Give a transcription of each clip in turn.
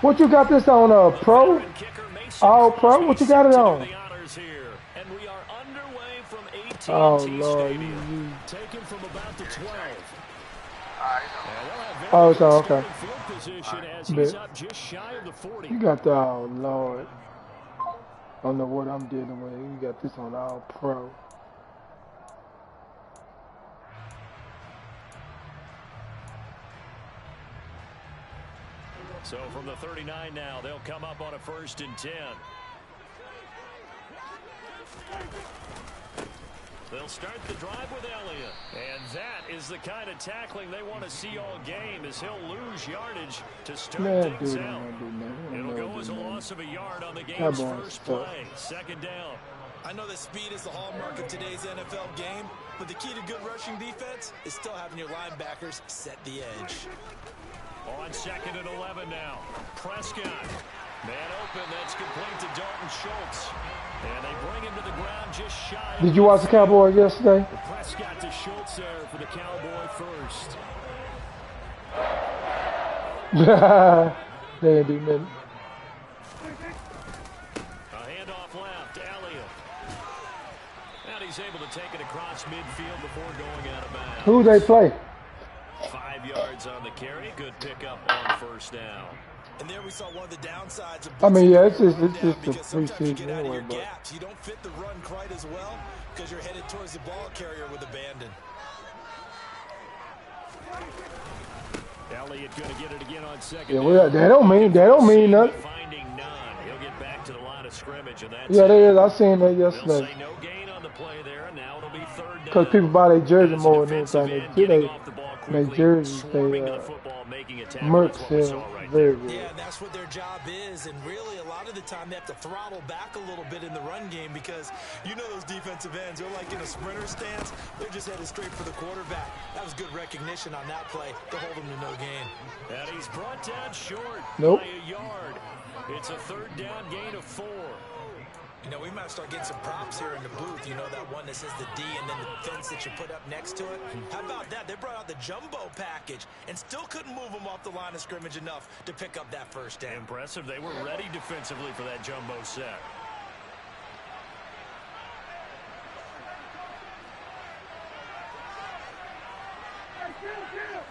What you got this on? Pro? All Pro? What you got it on? Oh Lord, you. Taken from about the 12. Oh, so okay. As he's up just shy of the 40. You got the oh Lord. I don't know what I'm dealing with. You got this on All Pro. So from the 39 now, they'll come up on a 1st and 10. They'll start the drive with Elliott. And that is the kind of tackling they want to see all game, as he'll lose yardage to start things out. It'll go as a loss of a yard on the game's first play. 2nd down. I know that speed is the hallmark of today's NFL game, but the key to good rushing defense is still having your linebackers set the edge. On 2nd and 11 now. Prescott. Man open, that's complete to Dalton Schultz. And they bring him to the ground just shy. Did you watch the Cowboys yesterday? Prescott to Schultz there for the Cowboy first. They didn't do nothing. A handoff left, Elliott. And he's able to take it across midfield before going out of bounds. Who they play? 5 yards on the carry. Good pickup on 1st down. And there we saw one of the downsides of I mean, yeah, it's just the preseason anyway, but gaps. You don't fit the run quite as well because you're headed towards the ball carrier with abandon. Elliott going to get it again on 2nd. yeah, well, that don't mean nothing. Finding none. He'll get back to the line of scrimmage, and that's yeah, there is. I seen that They'll yesterday. say no gain on the play there, and now it'll be 3rd down. Because people buy their jersey more than anything. They jerseys, they merch sell very good. Yeah, and that's what their job is. And really, a lot of the time, they have to throttle back a little bit in the run game because you know those defensive ends, they're like in a sprinter stance. They're just headed straight for the quarterback. That was good recognition on that play to hold them to no gain. And he's brought down short Nope. by a yard. It's a 3rd down gain of 4. You know, we might start getting some props here in the booth. You know, that one that says the D and then the fence that you put up next to it. How about that? They brought out the jumbo package and still couldn't move them off the line of scrimmage enough to pick up that 1st down. Impressive. They were ready defensively for that jumbo set.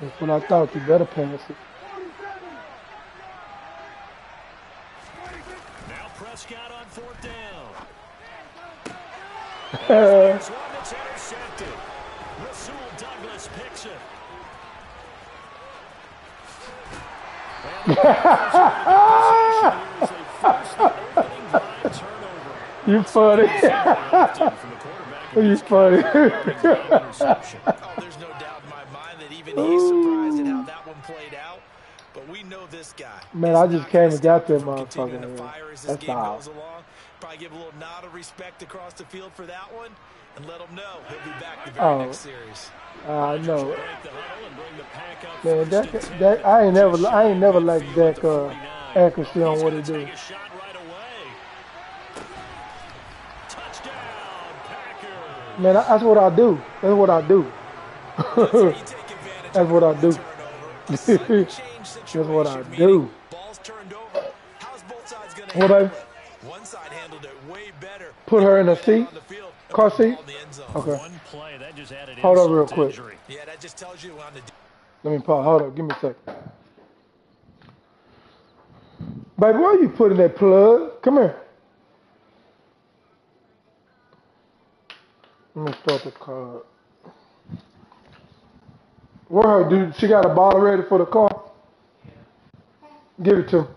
That's what I thought. You better pass it. Now Prescott on 4th down. That's one that's intercepted. Rasul Douglas picks it. You funny. You funny. Oh, there's no doubt in my mind that even he's surprised at how that one played out. But we know this guy. Man, I just came and got that motherfucker. That's all. Probably give a little nod of respect across the field for that one, and let him know he'll be back the very next series. I know. Man, that I ain't never liked Dak accuracy on what he do. Man, that's what I do. That's what I do. That's what I do. That's what I do. What I put her in a seat, car seat. Okay. Hold on real quick. Yeah, that just tells you on the. Let me pause. Hold on. Give me a second. Baby, where you putting that plug? Come here. Let me start the car. Where her dude? She got a bottle ready for the car? Give it to her.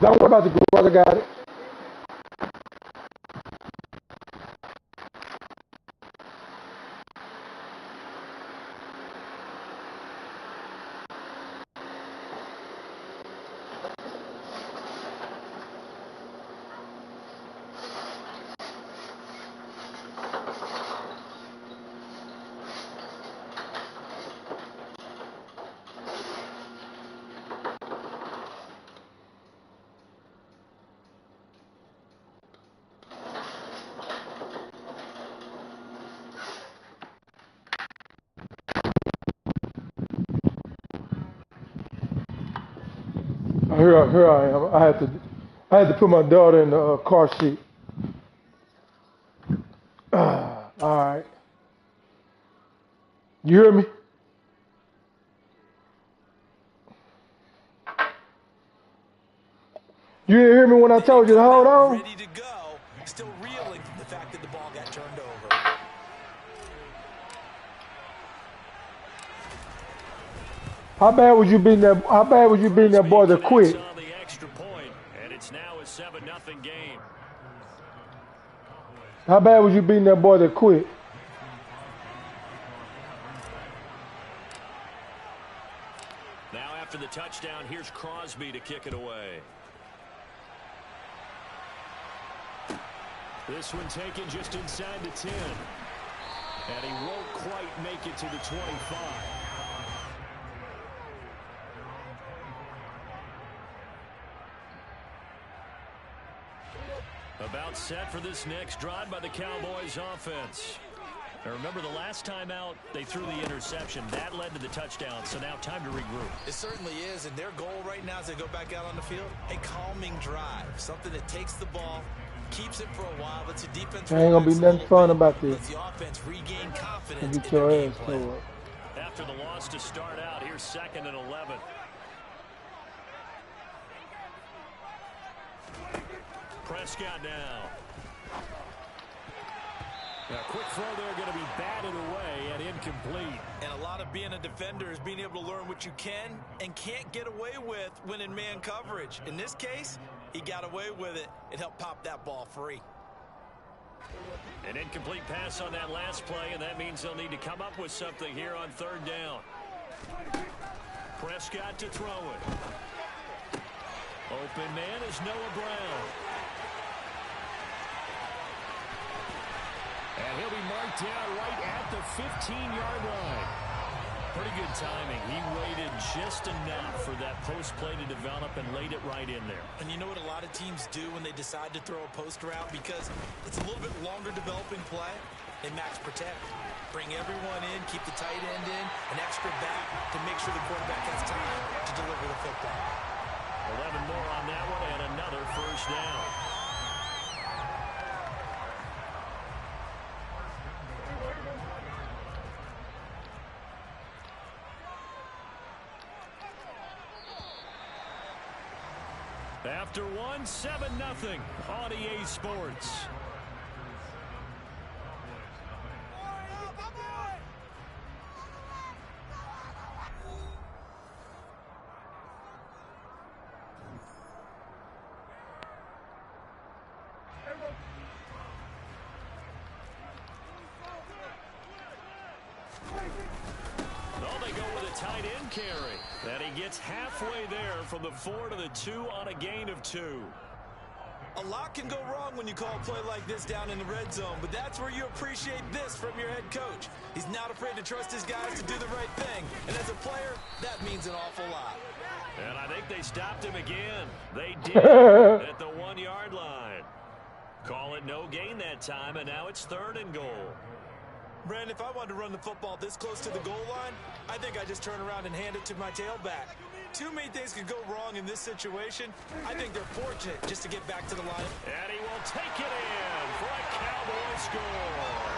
Don't worry about the brother got it. Here I am. I had to put my daughter in the car seat. All right. You hear me? You didn't hear me when I told you to hold on? Ready to go. Still reeling from the fact that the ball got turned over. How bad would you beating that? How bad would you beating that boy to quit? And it's now a 7-0 game. How bad was you beating that boy to quit? Now after the touchdown, here's Crosby to kick it away. This one taken just inside the 10. And he won't quite make it to the 25. About set for this next drive by the Cowboys offense. Now remember, the last time out, they threw the interception. That led to the touchdown, so now time to regroup. It certainly is, and their goal right now as they go back out on the field, a calming drive. Something that takes the ball, keeps it for a while, lets the defense... There ain't going to be nothing fun about this. Lets the offense regain confidence get your ass play. After the loss to start out, here's 2nd and 11. Prescott now. A quick throw there, going to be batted away and incomplete. And a lot of being a defender is being able to learn what you can and can't get away with when in man coverage. In this case, he got away with it. It helped pop that ball free. An incomplete pass on that last play, and that means they'll need to come up with something here on 3rd down. Prescott to throw it. Open man is Noah Brown. And he'll be marked down right at the 15-yard line. Pretty good timing. He waited just enough for that post play to develop and laid it right in there. And you know what a lot of teams do when they decide to throw a post route? Because it's a little bit longer developing play. They max protect. Bring everyone in, keep the tight end in, an extra back to make sure the quarterback has time to deliver the football. 11 more on that one and another 1st down. After one, 7-0 on EA Sports. They go with a tight end carry. And he gets halfway there from the 4 to the 2 on a gain of 2. A lot can go wrong when you call a play like this down in the red zone, but that's where you appreciate this from your head coach. He's not afraid to trust his guys to do the right thing. And as a player, that means an awful lot. And I think they stopped him again. They did at the 1-yard line. Call it no gain that time, and now it's 3rd and goal. Brandon, if I wanted to run the football this close to the goal line, I think I just turn around and hand it to my tailback. Too many things could go wrong in this situation. I think they're fortunate just to get back to the line. And he will take it in for a Cowboy score.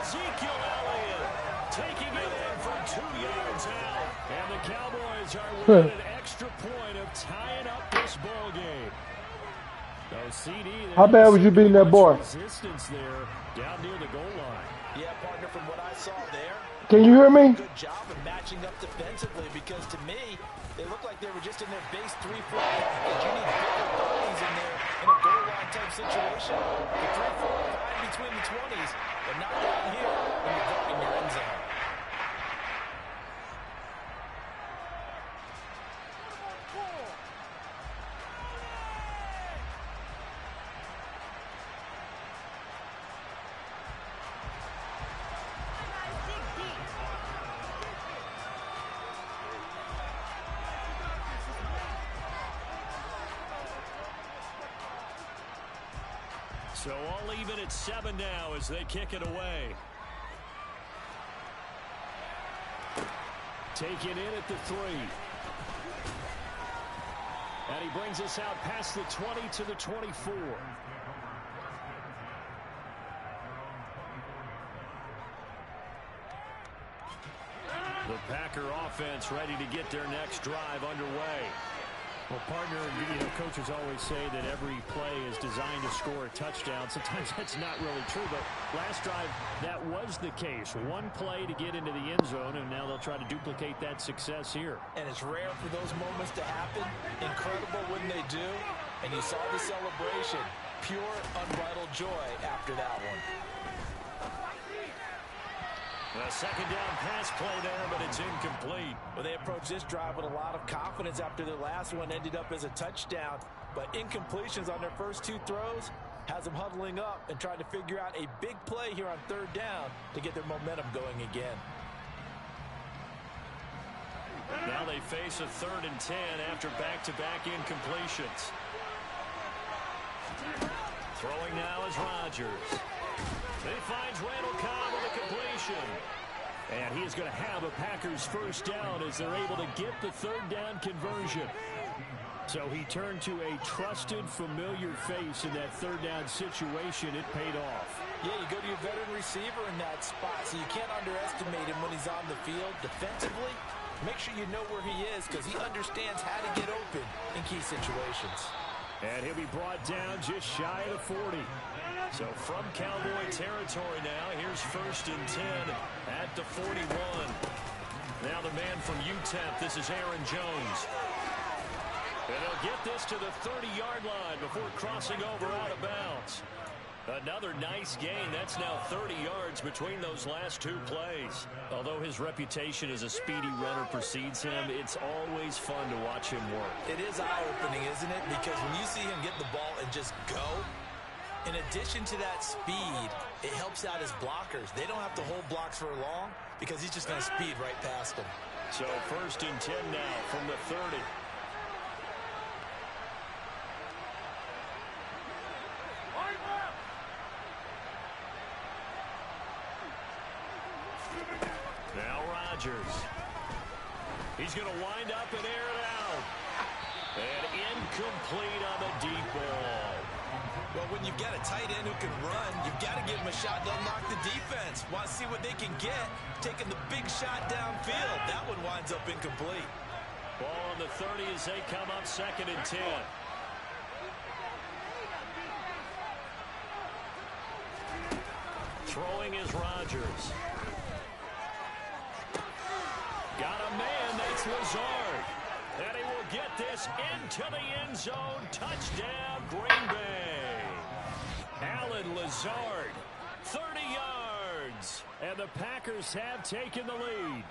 Ezekiel Elliott taking it in from 2 yards out. And the Cowboys are within an extra point of tying up this ball game. How bad was you beating that boy? Resistance there down near the goal line. Yeah, partner, from what I saw there, Can you hear me? Good job of matching up defensively because to me, they look like they were just in their base 3-4 package. You need bigger bodies in there in a goal line type situation. The 3-4 fine between the 20s, but not down here when you're guarding your end zone. So all even at 7 now as they kick it away. Taken in at the 3. And he brings us out past the 20 to the 24. The Packer offense ready to get their next drive underway. Well, partner, coaches always say that every play is designed to score a touchdown. Sometimes that's not really true, but last drive, that was the case. One play to get into the end zone, and now they'll try to duplicate that success here. And it's rare for those moments to happen. Incredible when they do. And you saw the celebration. Pure, unbridled joy after that one. A second down pass play there, but it's incomplete. Well, they approached this drive with a lot of confidence after their last one ended up as a touchdown. But incompletions on their first 2 throws has them huddling up and trying to figure out a big play here on 3rd down to get their momentum going again. Now they face a 3rd and 10 after back-to-back incompletions. Throwing now is Rodgers. He finds Randall Cobb with a completion. And he is going to have a Packers first down as they're able to get the 3rd down conversion. So he turned to a trusted, familiar face in that 3rd down situation. It paid off. Yeah, you go to your veteran receiver in that spot, so you can't underestimate him when he's on the field. Defensively, make sure you know where he is because he understands how to get open in key situations. And he'll be brought down just shy of the 40. So from Cowboy territory now, here's 1st and 10 at the 41. Now the man from UTEP, this is Aaron Jones. And he'll get this to the 30-yard line before crossing over out of bounds. Another nice gain. That's now 30 yards between those last 2 plays. Although his reputation as a speedy runner precedes him, it's always fun to watch him work. It is eye-opening, isn't it? Because when you see him get the ball and just go, in addition to that speed, it helps out his blockers. They don't have to hold blocks for long because he's just going to speed right past them. So 1st and 10 now from the 30. Now Rodgers. He's going to wind up and air it out. And incomplete on the deep ball. Well, when you've got a tight end who can run, you've got to give him a shot to unlock the defense. Want to see what they can get, taking the big shot downfield. That one winds up incomplete. Ball on the 30 as they come up 2nd and 10. Throwing is Rodgers. Got a man, that's Lazard. And he will get this into the end zone. Touchdown, Green Bay. Alan Lazard, 30 yards. And the Packers have taken the lead.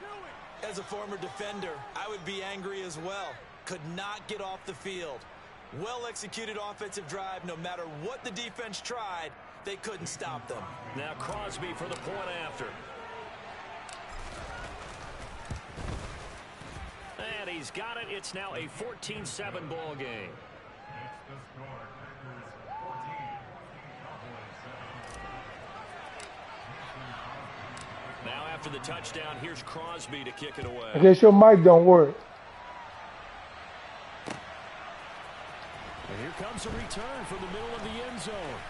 As a former defender, I would be angry as well. Could not get off the field. Well-executed offensive drive. No matter what the defense tried, they couldn't stop them. Now Crosby for the point after. And he's got it. It's now a 14-7 ball game. Now after the touchdown, here's Crosby to kick it away. I guess your mic don't work. And here comes a return from the middle of the end zone.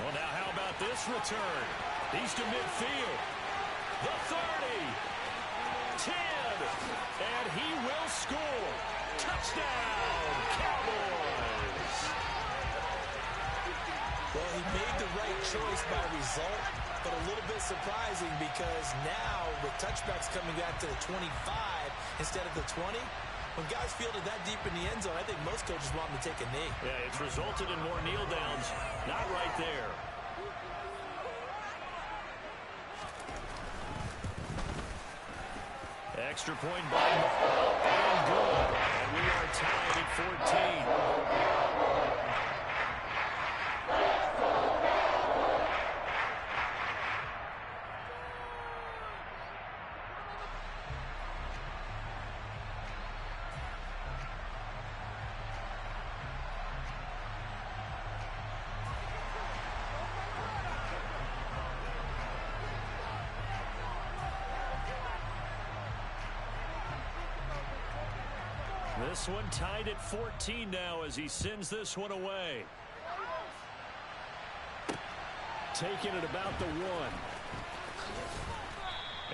Well, now how about this return? He's to midfield. The 30. 10. And he will score. Touchdown, Cowboys. Well, he made the right choice by result, but a little bit surprising because now with touchbacks coming back to the 25 instead of the 20, when guys fielded that deep in the end zone, I think most coaches want them to take a knee. Yeah, it's resulted in more kneel downs. Not right there. Extra point by and good. And we are tied at 14. This one tied at 14 now as he sends this one away. Taking it about the 1.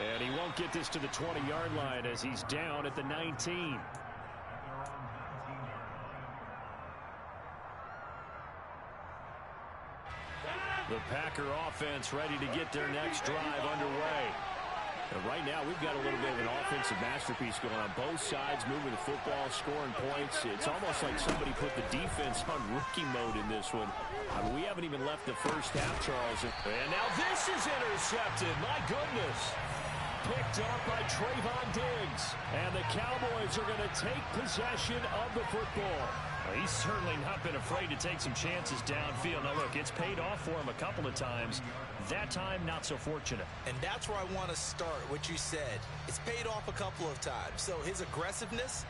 And he won't get this to the 20-yard line as he's down at the 19. The Packer offense ready to get their next drive underway. And right now, we've got a little bit of an offensive masterpiece going on both sides, moving the football, scoring points. It's almost like somebody put the defense on rookie mode in this one. I mean, we haven't even left the first half, Charles. And now this is intercepted. My goodness. Picked up by Trayvon Diggs. And the Cowboys are going to take possession of the football. Well, he's certainly not been afraid to take some chances downfield. Now, look, it's paid off for him a couple of times. That time, not so fortunate. And that's where I want to start, what you said. It's paid off a couple of times. So his aggressiveness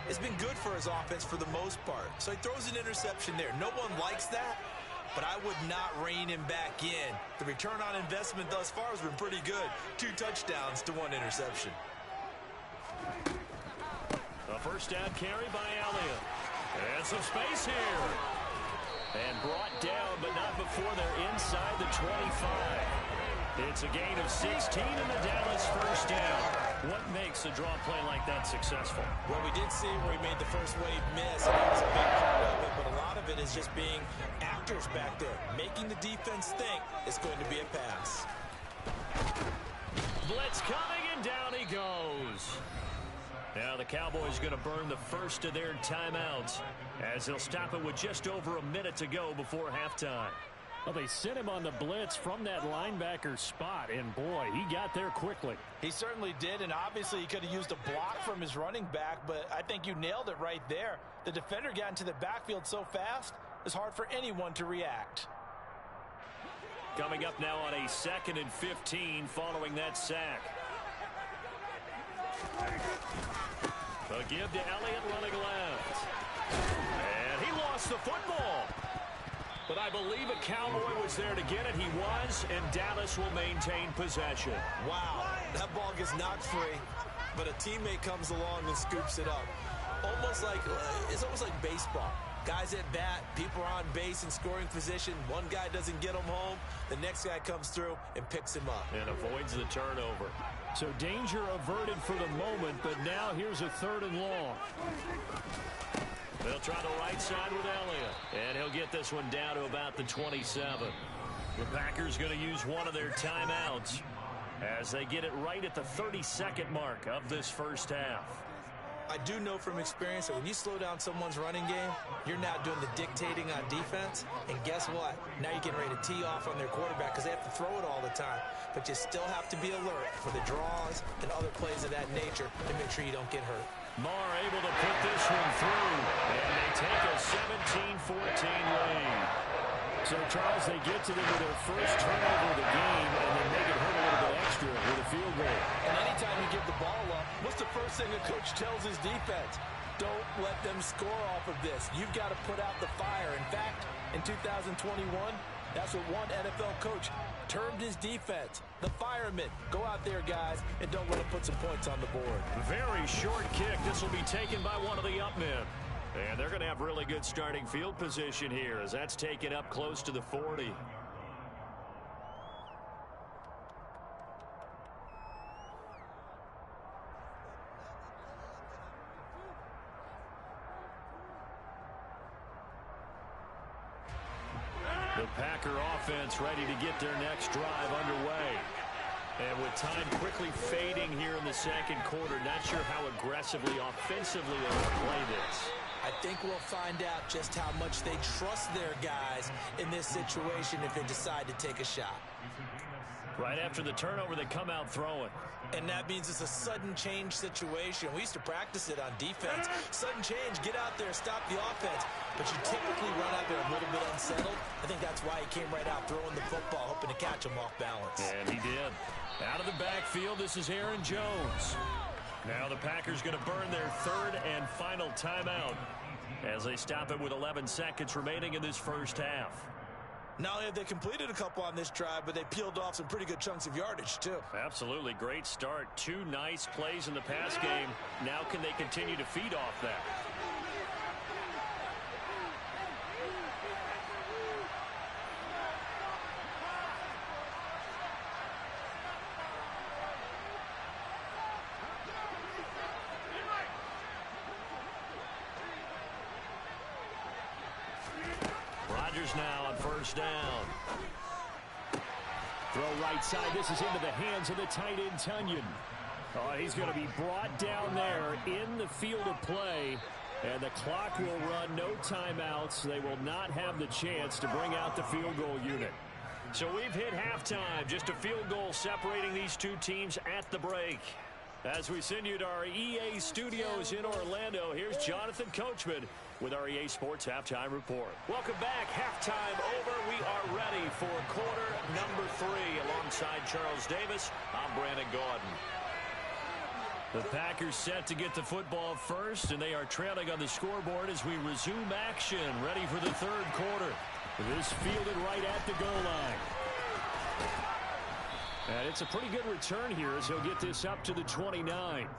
has been good for his offense for the most part. So he throws an interception there. No one likes that, but I would not rein him back in. The return on investment thus far has been pretty good. 2 touchdowns to 1 interception. A first down carry by Elliott. And some space here. And brought down, but not before they're inside the 25. It's a gain of 16 and the Dallas first down. What makes a draw play like that successful? Well, we did see where he made the first wave miss, and that was a big part of it, but a lot of it is just being actors back there, making the defense think it's going to be a pass. Blitz coming, and down he goes. Now the Cowboys going to burn the first of their timeouts as they'll stop it with just over a minute to go before halftime. Well, they sent him on the blitz from that linebacker spot, and boy, he got there quickly. He certainly did, and obviously he could have used a block from his running back, but I think you nailed it right there. The defender got into the backfield so fast, it's hard for anyone to react. Coming up now on a 2nd and 15 following that sack. A give to Elliott running left. And he lost the football. But I believe a Cowboy was there to get it. He was, and Dallas will maintain possession. Wow, that ball gets knocked free, but a teammate comes along and scoops it up. It's almost like baseball. Guys at bat, people are on base in scoring position. One guy doesn't get him home. The next guy comes through and picks him up. And avoids the turnover. So danger averted for the moment, but now here's a 3rd and long. They'll try the right side with Elliott. And he'll get this one down to about the 27. The Packers going to use one of their timeouts as they get it right at the 32nd mark of this first half. I do know from experience that when you slow down someone's running game, you're now doing the dictating on defense. And guess what? Now you're getting ready to tee off on their quarterback because they have to throw it all the time. But you still have to be alert for the draws and other plays of that nature to make sure you don't get hurt. Marr able to put this one through. And they take a 17-14 lead. So, Charles, they get to them with their first turnover of the game, and then make it hurt a little bit extra with a field goal. And anytime you give the ball up, what's the first thing a coach tells his defense? Don't let them score off of this. You've got to put out the fire. In fact, in 2021, that's what one NFL coach termed his defense. The firemen. Go out there, guys, and don't let them put some points on the board. Very short kick. This will be taken by one of the up men. And they're going to have really good starting field position here as that's taken up close to the 40. The Packer offense ready to get their next drive underway. And with time quickly fading here in the second quarter, not sure how aggressively, offensively they will play this. I think we'll find out just how much they trust their guys in this situation if they decide to take a shot. Right after the turnover, they come out throwing. And that means it's a sudden change situation. We used to practice it on defense. Sudden change, get out there, stop the offense. But you typically run out there a little bit unsettled. I think that's why he came right out throwing the football, hoping to catch him off balance. And he did. Out of the backfield, this is Aaron Jones. Now the Packers going to burn their third and final timeout as they stop it with 11 seconds remaining in this first half. Not only have they completed a couple on this drive, but they peeled off some pretty good chunks of yardage, too. Absolutely. Great start. 2 nice plays in the pass game. Now can they continue to feed off that? Now on first down. Throw right side. This is into the hands of the tight end, Tunyon. Oh, he's going to be brought down there in the field of play. And the clock will run. No timeouts. They will not have the chance to bring out the field goal unit. So we've hit halftime. Just a field goal separating these two teams at the break. As we send you to our EA studios in Orlando, here's Jonathan Coachman with our EA Sports Halftime Report. Welcome back. Halftime over. We are ready for quarter number 3. Alongside Charles Davis, I'm Brandon Gordon. The Packers set to get the football first, and they are trailing on the scoreboard as we resume action, ready for the third quarter. This fielded right at the goal line. And it's a pretty good return here as he'll get this up to the 29.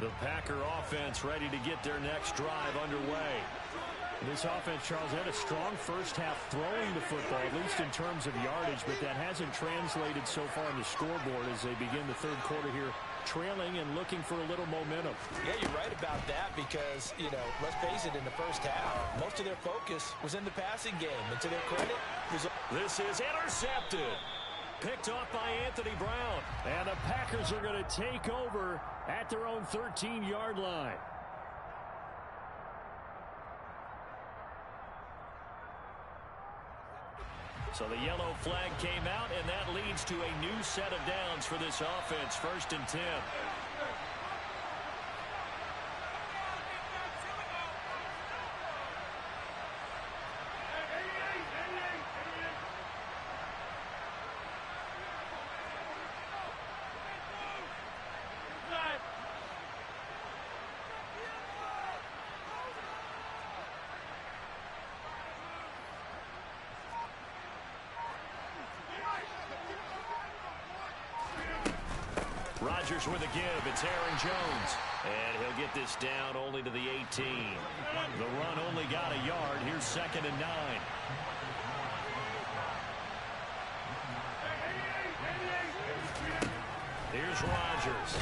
The Packer offense ready to get their next drive underway. This offense, Charles, had a strong first half throwing the football, at least in terms of yardage, but that hasn't translated so far on the scoreboard as they begin the third quarter here, trailing and looking for a little momentum. Yeah, you're right about that because, you know, let's face it, in the first half, most of their focus was in the passing game. And to their credit, this is intercepted. Picked off by Anthony Brown. And the Packers are going to take over at their own 13-yard line. So the yellow flag came out, and that leads to a new set of downs for this offense. 1st and 10. Rodgers with a give. It's Aaron Jones. And he'll get this down only to the 18. The run only got a yard. Here's 2nd and 9. Here's Rodgers.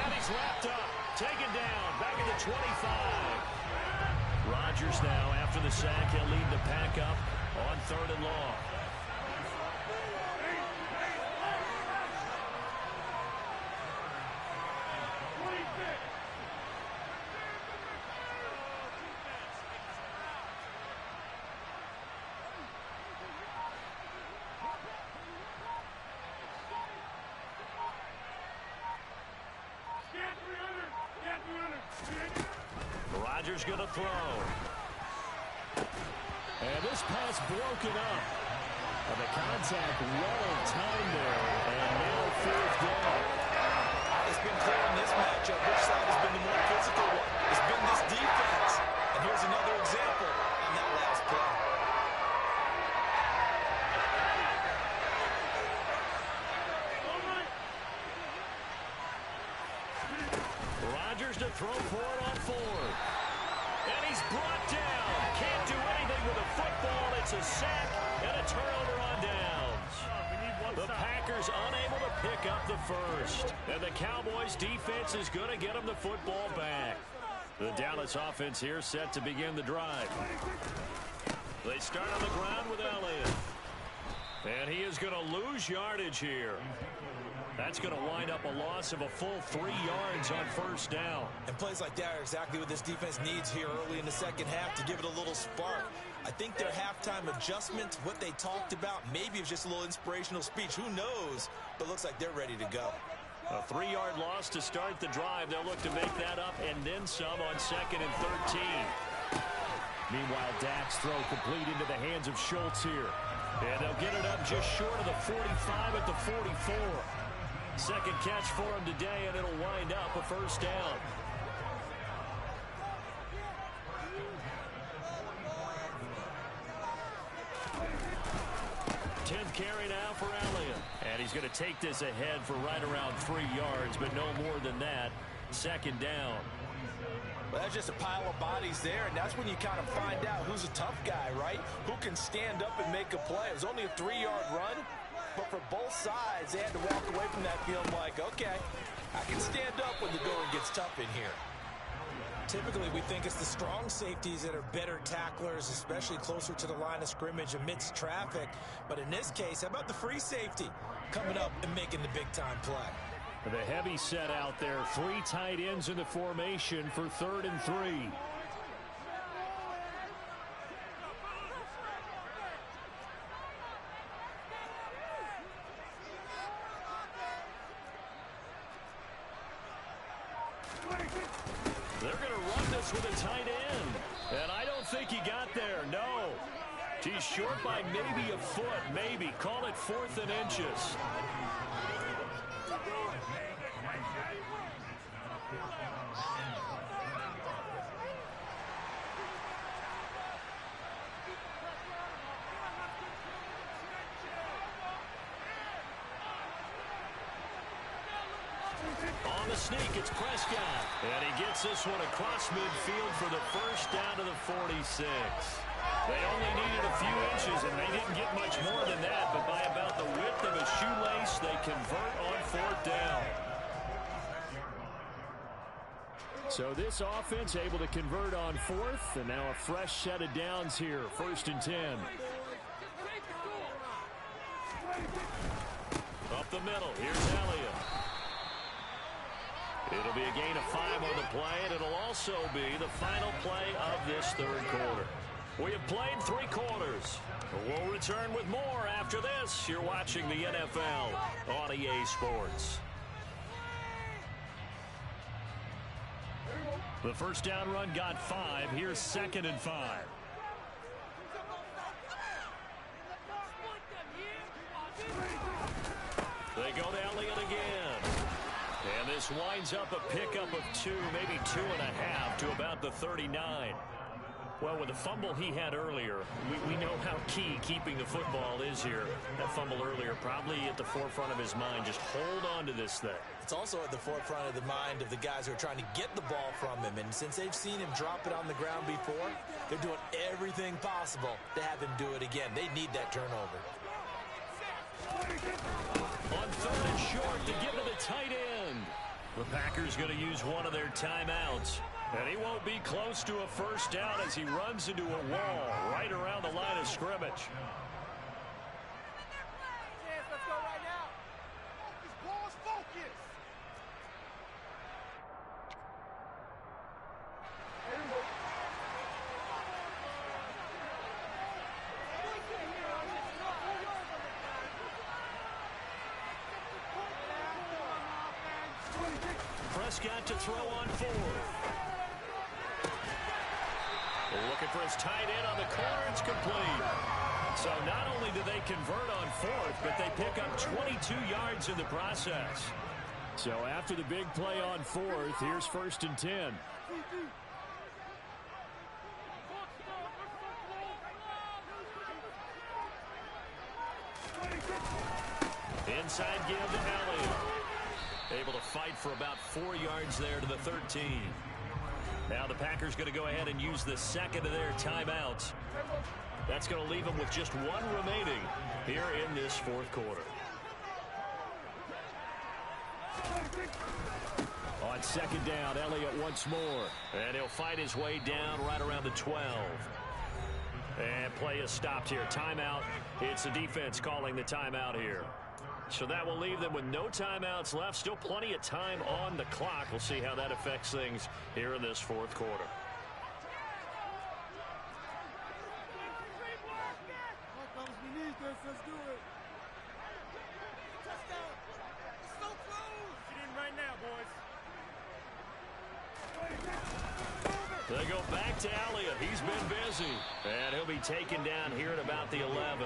And he's wrapped up. Taken down. Back at the 25. Rodgers now, after the sack, he'll lead the pack up on 3rd and long. Rodgers going to throw. And this pass broken up. And the contact well timed there. And now 4th down. It's been clear in this matchup which side has been the more physical one. It's been this defense. And here's another example on that last play. Rodgers to throw for it on 4th. And he's brought down. Can't do anything running with the football. It's a sack and a turnover on downs. The Packers unable to pick up the first. And the Cowboys defense is going to get them the football back. The Dallas offense here set to begin the drive. They start on the ground with Elliott. And he is going to lose yardage here. That's going to wind up a loss of a full 3 yards on first down. And plays like that are exactly what this defense needs here early in the second half to give it a little spark. I think their halftime adjustment, what they talked about, maybe it's just a little inspirational speech. Who knows? But looks like they're ready to go. A 3-yard loss to start the drive. They'll look to make that up and then some on 2nd and 13. Meanwhile, Dak's throw complete into the hands of Schultz here. And they'll get it up just short of the 45 at the 44. Second catch for him today, and it'll wind up a first down. 10th carry now for Elliott. And he's going to take this ahead for right around 3 yards, but no more than that. Second down. Well, that's just a pile of bodies there, and that's when you kind of find out who's a tough guy, right? Who can stand up and make a play. It was only a 3-yard run, but for both sides, they had to walk away from that feeling like, okay, I can stand up when the going gets tough in here. Typically, we think it's the strong safeties that are better tacklers, especially closer to the line of scrimmage amidst traffic. But in this case, how about the free safety coming up and making the big-time play? The heavy set out there. 3 tight ends in the formation for 3rd and 3. They're going to run this with a tight end. And I don't think he got there. No. He's short by maybe a foot. Maybe. Call it 4th and inches. On the sneak, it's Prescott. And he gets this one across midfield for the first down to the 46. They only needed a few inches, and they didn't get much more than that. But by about the width of a shoelace, they convert on 4th down. So this offense able to convert on 4th, and now a fresh set of downs here. 1st and 10. Up the middle, here's Elliott. It'll be a gain of 5 on the play, and it'll also be the final play of this 3rd quarter. We have played 3 quarters. We'll return with more after this. You're watching the NFL on EA Sports. The first down run got 5. Here's 2nd and 5. They go to Elliott again. And this winds up a pickup of 2, maybe 2.5 to about the 39. Well, with the fumble he had earlier, we know how key keeping the football is here. That fumble earlier probably at the forefront of his mind. Just hold on to this thing. It's also at the forefront of the mind of the guys who are trying to get the ball from him. And since they've seen him drop it on the ground before, they're doing everything possible to have him do it again. They need that turnover. On 3rd and short to give to the tight end. The Packers going to use one of their timeouts. And he won't be close to a first down as he runs into a wall right around the line of scrimmage. Let's go right now. Focus, boys, focus. Prescott to throw on 4th. Looking for his tight end on the corner. It's complete. So not only do they convert on 4th, but they pick up 22 yards in the process. So after the big play on 4th, here's 1st and 10. Inside give to Elliott. Able to fight for about 4 yards there to the 13. Now the Packers going to go ahead and use the second of their timeouts. That's going to leave them with just one remaining here in this fourth quarter. On second down, Elliott once more. And he'll fight his way down right around the 12. And play is stopped here. Timeout. It's the defense calling the timeout here. So that will leave them with no timeouts left. Still plenty of time on the clock. We'll see how that affects things here in this fourth quarter. We need this. Let's do it. Touchdown. It's so close. Get in right now, boys. They go back to Elliott. He's been busy. And he'll be taken down here at about the 11.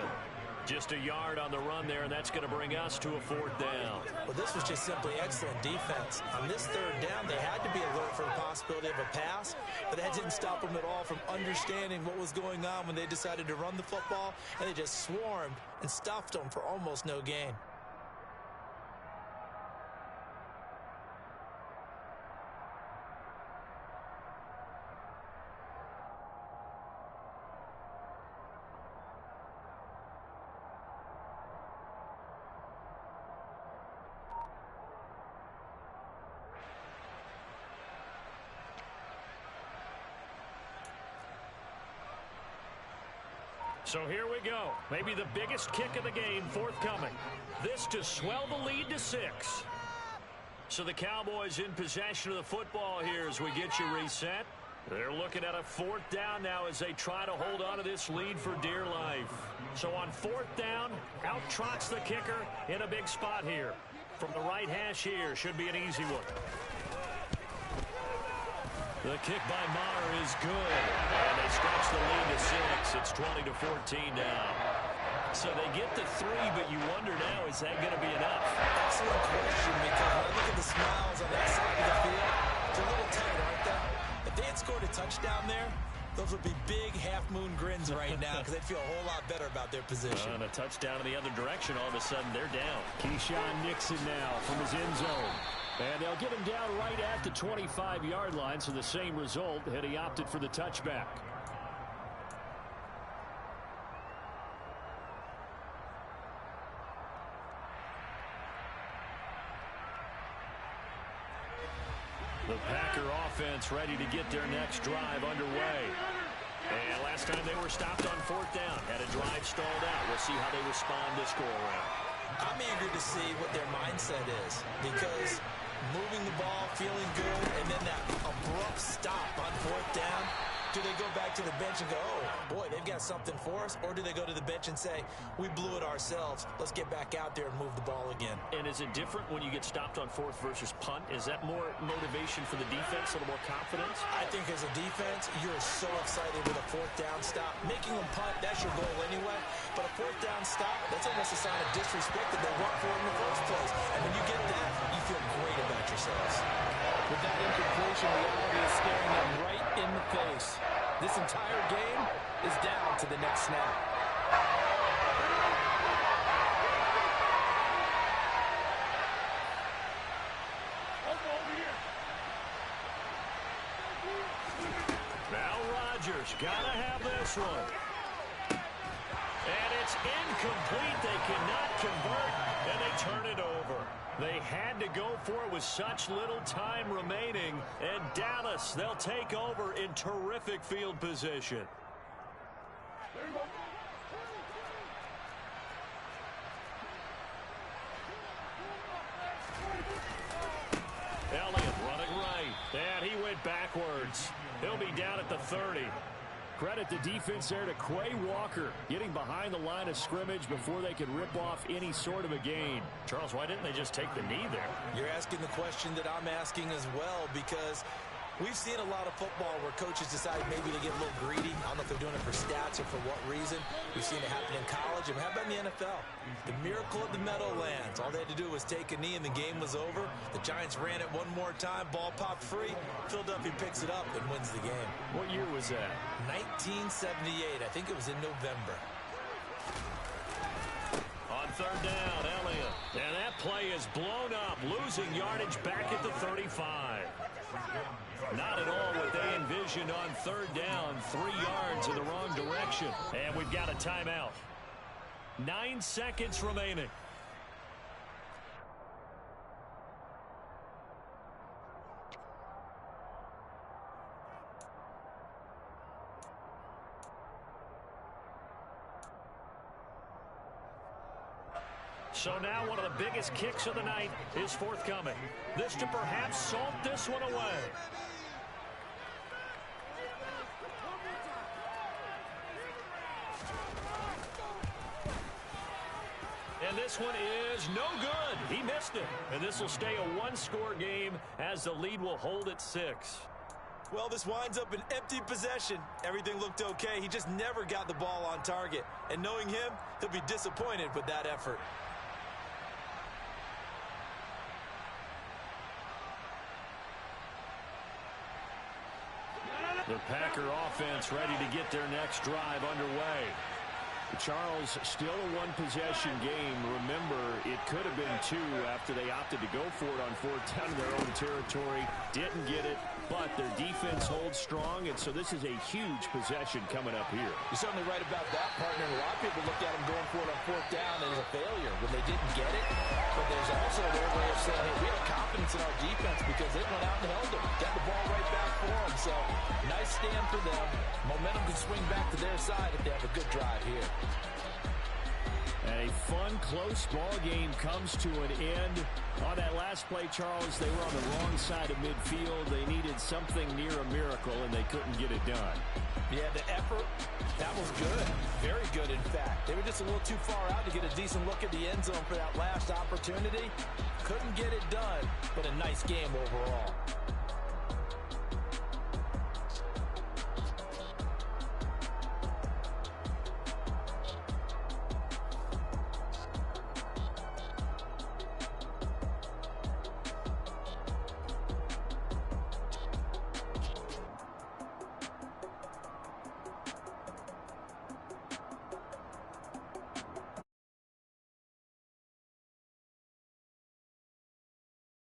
Just a yard on the run there, and that's going to bring us to a fourth down. Well, this was just simply excellent defense. On this third down, they had to be alert for the possibility of a pass, but that didn't stop them at all from understanding what was going on when they decided to run the football, and they just swarmed and stuffed them for almost no gain. So here we go. Maybe the biggest kick of the game forthcoming. This to swell the lead to 6. So the Cowboys in possession of the football here as we get you reset. They're looking at a fourth down now as they try to hold on to this lead for dear life. So on fourth down, out trots the kicker in a big spot here. From the right hash here, should be an easy one. The kick by Maher is good. And they stretch the lead to 6. It's 20-14 now. So they get to 3, but you wonder now, is that going to be enough? Excellent question, because when I look at the smiles on that side of the field, they're a little tight, aren't they? If they had scored a touchdown there, those would be big half-moon grins right now because they'd feel a whole lot better about their position. And a touchdown in the other direction, all of a sudden they're down. Keyshawn Nixon now from his end zone. And they'll get him down right at the 25-yard line, so the same result had he opted for the touchback. The Packer offense ready to get their next drive underway. And last time they were stopped on fourth down, had a drive stalled out. We'll see how they respond this go-around. I'm eager to see what their mindset is, because moving the ball, feeling good, and then that abrupt stop on fourth down, do they go back to the bench and go, oh, boy, they've got something for us? Or do they go to the bench and say, we blew it ourselves, let's get back out there and move the ball again? And is it different when you get stopped on fourth versus punt? Is that more motivation for the defense, a little more confidence? I think as a defense, you're so excited with a fourth down stop. Making them punt, that's your goal anyway. But a fourth down stop, that's almost a sign of disrespect that they went for in the first place. And when you get that, you feel great about yourselves. With that incompletion, reality is staring them right in the face. This entire game is down to the next snap. Now Rodgers gotta have this one. And it's incomplete. They cannot convert, and they turn it over. They had to go for it with such little time remaining. And Dallas, they'll take over in terrific field position. Elliott running right. And he went backwards. He'll be down at the 30. Credit the defense there to Quay Walker, getting behind the line of scrimmage before they could rip off any sort of a gain. Charles, why didn't they just take the knee there? You're asking the question that I'm asking as well, because we've seen a lot of football where coaches decide maybe to get a little greedy. I don't know if they're doing it for stats or for what reason. We've seen it happen in college, and how about in the NFL? The miracle of the Meadowlands. All they had to do was take a knee, and the game was over. The Giants ran it one more time. Ball popped free. Philadelphia picks it up and wins the game. What year was that? 1978. I think it was in November. On third down, Elliott. And that play is blown up, losing yardage back at the 35. Not at all what they confusion on 3rd down, 3 yards in the wrong direction. And we've got a timeout. 9 seconds remaining. So now one of the biggest kicks of the night is forthcoming. This to perhaps salt this one away. And this one is no good. He missed it. And this will stay a 1-score game as the lead will hold at 6. Well, this winds up an empty possession. Everything looked okay. He just never got the ball on target. And knowing him, he'll be disappointed with that effort. The Packer offense ready to get their next drive underway. Charles, still a one-possession game. Remember, it could have been 2 after they opted to go for it on 4th down in their own territory. Didn't get it, but their defense holds strong, and so this is a huge possession coming up here. You're certainly right about that, partner. A lot of people look at them going for it on 4th down as a failure when they didn't get it. But there's also their way of saying, hey, we have confidence in our defense because they went out and held them. Got the ball right back for them. So, nice stand for them. Momentum can swing back to their side if they have a good drive here. And a fun, close ball game comes to an end. On that last play, Charles, they were on the wrong side of midfield. They needed something near a miracle, and they couldn't get it done. Yeah, the effort, that was good. Very good, in fact. They were just a little too far out to get a decent look at the end zone for that last opportunity. Couldn't get it done, but a nice game overall.